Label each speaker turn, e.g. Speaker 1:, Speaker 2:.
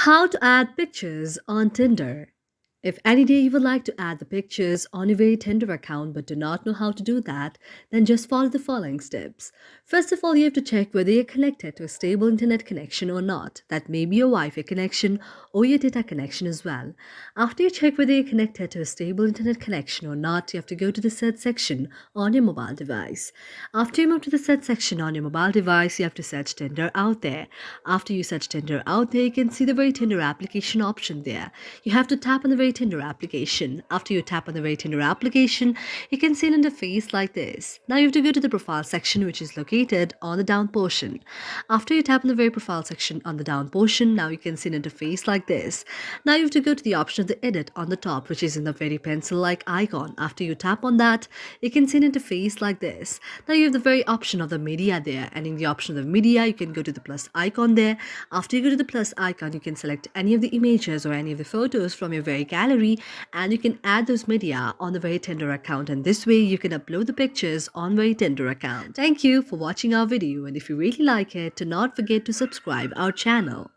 Speaker 1: How to add pictures on Tinder. If any day you would like to add the pictures on your very Tinder account but do not know how to do that, then just follow the following steps. First of all, you have to check whether you're connected to a stable internet connection or not. That may be your Wi Fi connection or your data connection as well. After you check whether you're connected to a stable internet connection or not, you have to go to the search section on your mobile device. After you move to the search section on your mobile device, you have to search Tinder out there. After you search Tinder out there, you can see the very Tinder application option there. You have to tap on the very Tinder application. After you tap on the very Tinder application, you can see an interface like this. Now you have to go to the profile section, which is located on the down portion. After you tap on the very profile section on the down portion, now you can see an interface like this. Now you have to go to the option of the edit on the top, which is in the very pencil-like icon. After you tap on that, you can see an interface like this. Now you have the very option of the media there, and in the option of the media, you can go to the plus icon there. After you go to the plus icon, you can select any of the images or any of the photos from your very gallery, and you can add those media on the very Tinder account, and this way you can upload the pictures on very Tinder account. Thank you for watching our video, and if you really like it, do not forget to subscribe our channel.